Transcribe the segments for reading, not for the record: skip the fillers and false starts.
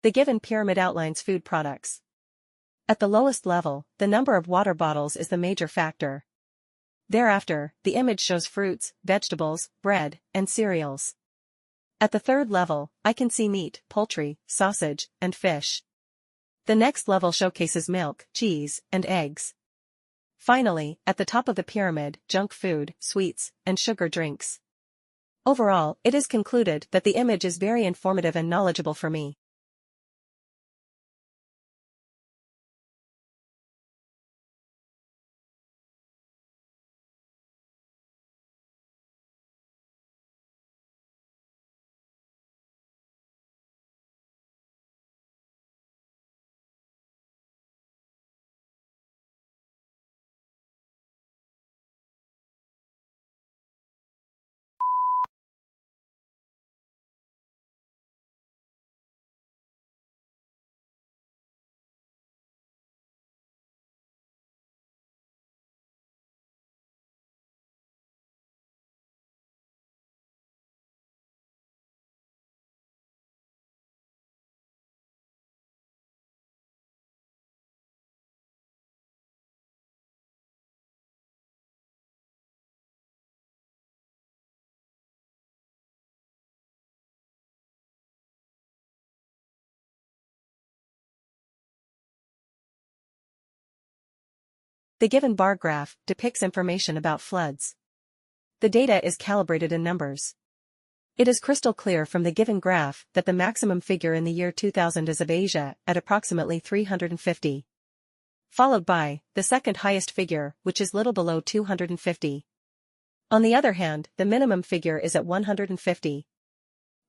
The given pyramid outlines food products. At the lowest level, the number of water bottles is the major factor. Thereafter, the image shows fruits, vegetables, bread, and cereals. At the third level, I can see meat, poultry, sausage, and fish. The next level showcases milk, cheese, and eggs. Finally, at the top of the pyramid, junk food, sweets, and sugar drinks. Overall, it is concluded that the image is very informative and knowledgeable for me. The given bar graph depicts information about floods. The data is calibrated in numbers. It is crystal clear from the given graph that the maximum figure in the year 2000 is of Asia at approximately 350. Followed by the second highest figure, which is little below 250. On the other hand, the minimum figure is at 150.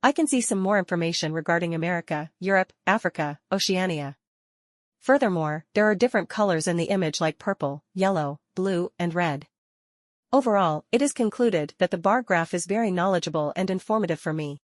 I can see some more information regarding America, Europe, Africa, Oceania. Furthermore, there are different colors in the image like purple, yellow, blue, and red. Overall, it is concluded that the bar graph is very knowledgeable and informative for me.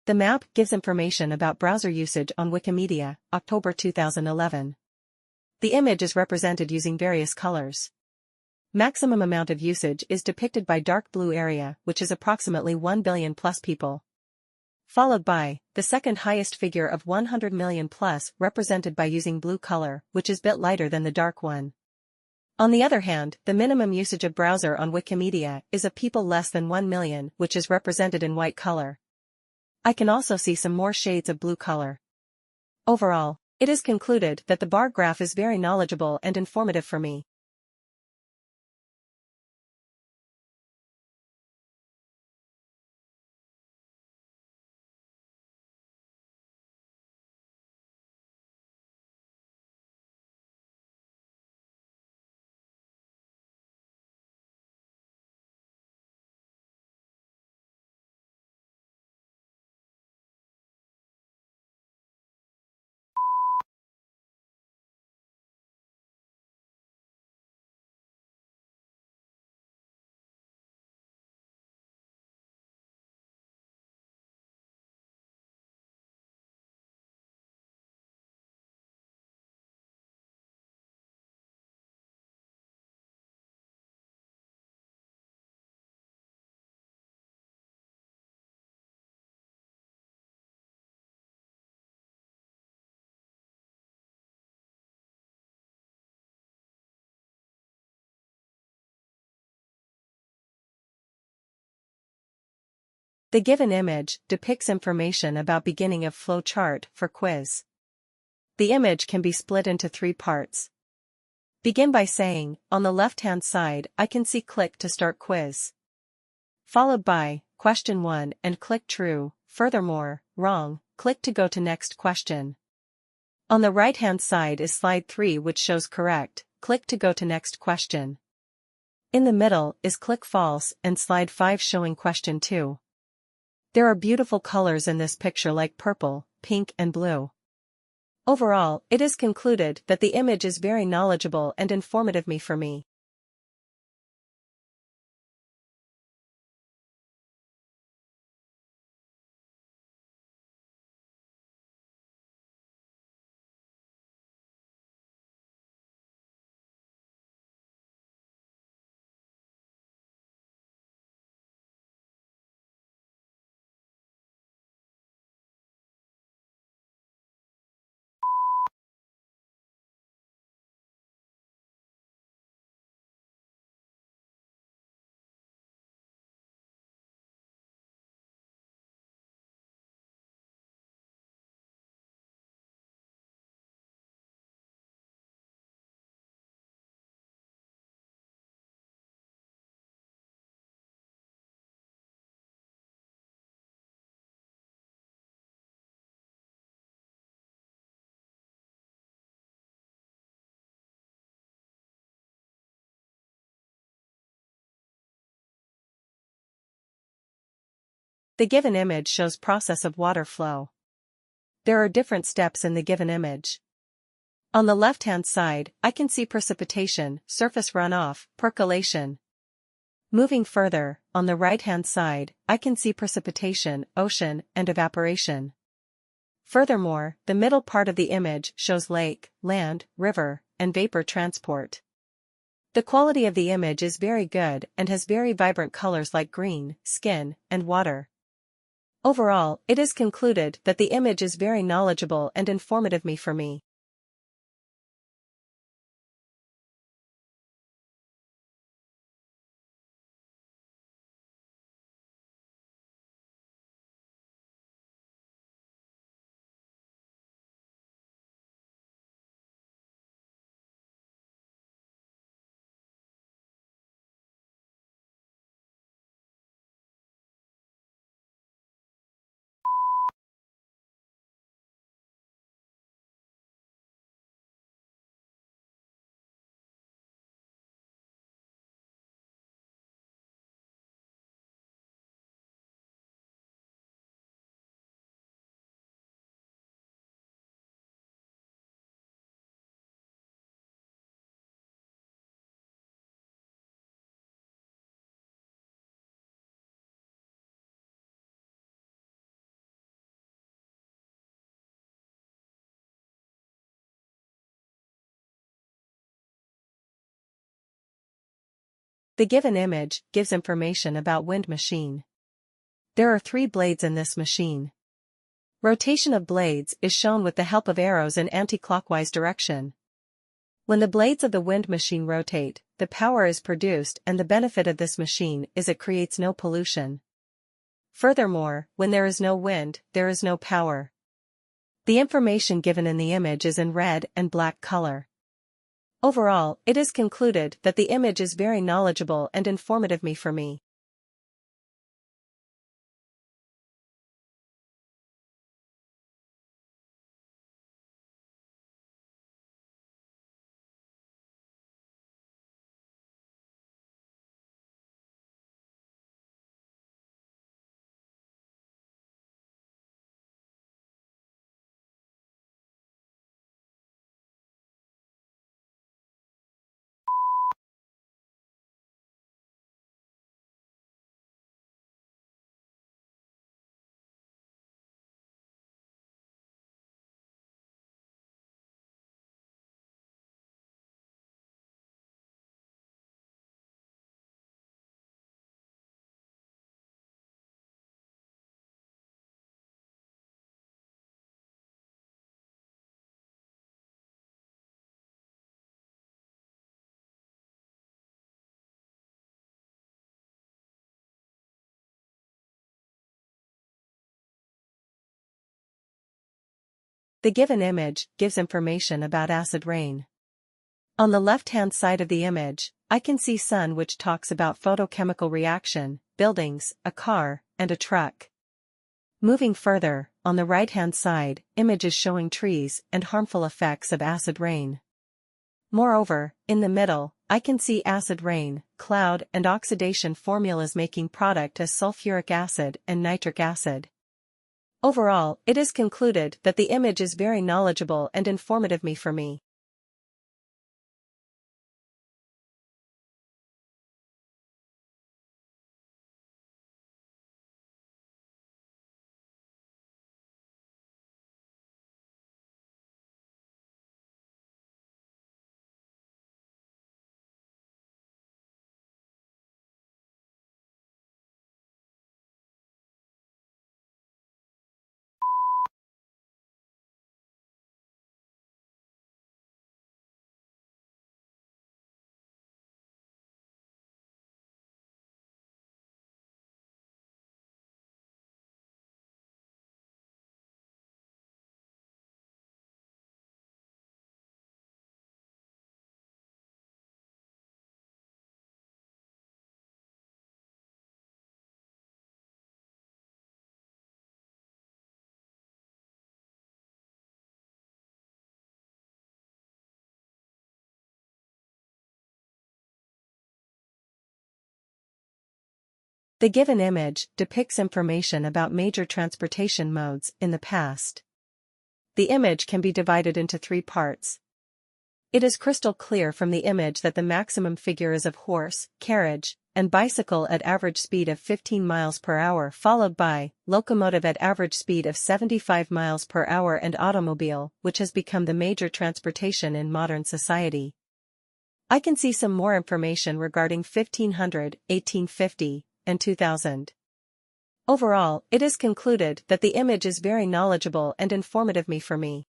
The map gives information about browser usage on Wikimedia, October 2011. The image is represented using various colors. Maximum amount of usage is depicted by dark blue area, which is approximately 1 billion plus people. Followed by the second highest figure of 100 million plus, represented by using blue color, which is bit lighter than the dark one. On the other hand, the minimum usage of browser on Wikimedia is of people less than 1 million, which is represented in white color. I can also see some more shades of blue color. Overall, it is concluded that the bar graph is very knowledgeable and informative for me. The given image depicts information about beginning of flow chart for quiz. The image can be split into 3 parts. Begin by saying, on the left-hand side, I can see click to start quiz. Followed by, question 1 and click true, furthermore, wrong, click to go to next question. On the right-hand side is slide 3 which shows correct, click to go to next question. In the middle is click false and slide 5 showing question 2. There are beautiful colors in this picture like purple, pink and blue. Overall, it is concluded that the image is very knowledgeable and informative for me. The given image shows process of water flow. There are different steps in the given image. On the left-hand side, I can see precipitation, surface runoff, percolation. Moving further, on the right-hand side, I can see precipitation, ocean, and evaporation. Furthermore, the middle part of the image shows lake, land, river, and vapor transport. The quality of the image is very good and has very vibrant colors like green, skin, and water. Overall, it is concluded that the image is very knowledgeable and informative for me. The given image gives information about wind machine. There are 3 blades in this machine. Rotation of blades is shown with the help of arrows in anti-clockwise direction. When the blades of the wind machine rotate, the power is produced and the benefit of this machine is it creates no pollution. Furthermore, when there is no wind, there is no power. The information given in the image is in red and black color. Overall, it is concluded that the image is very knowledgeable and informative for me. The given image gives information about acid rain. On the left-hand side of the image, I can see sun, which talks about photochemical reaction, buildings, a car, and a truck. Moving further, on the right-hand side, images showing trees and harmful effects of acid rain. Moreover, in the middle, I can see acid rain, cloud and oxidation formulas making product as sulfuric acid and nitric acid. Overall, it is concluded that the image is very knowledgeable and informative for me. The given image depicts information about major transportation modes in the past. The image can be divided into 3 parts. It is crystal clear from the image that the maximum figure is of horse, carriage, and bicycle at average speed of 15 miles per hour, followed by locomotive at average speed of 75 miles per hour and automobile, which has become the major transportation in modern society. I can see some more information regarding 1500, 1850, and 2000. Overall, it is concluded that the image is very knowledgeable and informative for me.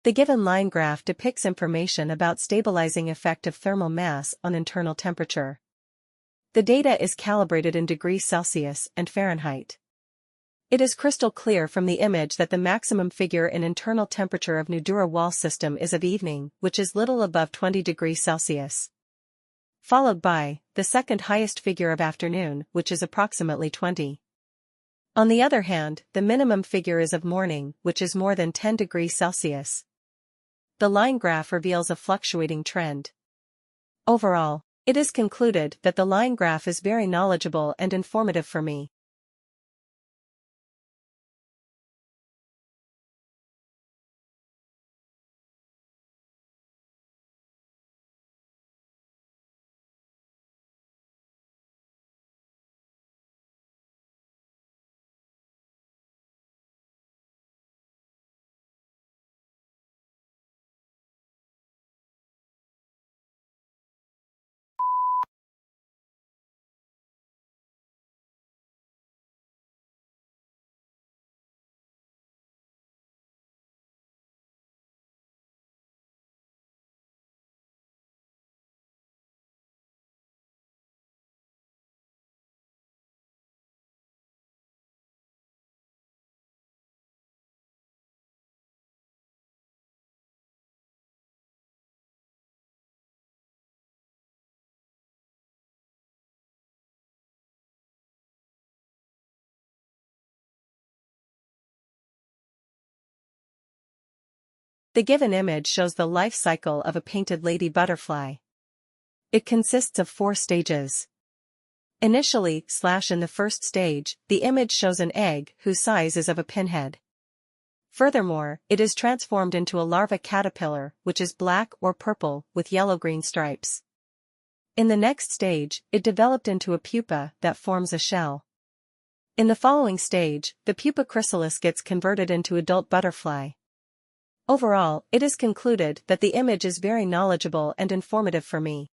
The given line graph depicts information about stabilizing effect of thermal mass on internal temperature. The data is calibrated in degrees Celsius and Fahrenheit. It is crystal clear from the image that the maximum figure in internal temperature of Nudura wall system is of evening, which is little above 20 degrees Celsius. Followed by the second highest figure of afternoon, which is approximately 20. On the other hand, the minimum figure is of morning, which is more than 10 degrees Celsius. The line graph reveals a fluctuating trend. Overall, it is concluded that the line graph is very knowledgeable and informative for me. The given image shows the life cycle of a painted lady butterfly. It consists of 4 stages. Initially, in the first stage, the image shows an egg whose size is of a pinhead. Furthermore, it is transformed into a larva caterpillar, which is black or purple with yellow-green stripes. In the next stage, it developed into a pupa that forms a shell. In the following stage, the pupa chrysalis gets converted into adult butterfly. Overall, it is concluded that the image is very knowledgeable and informative for me.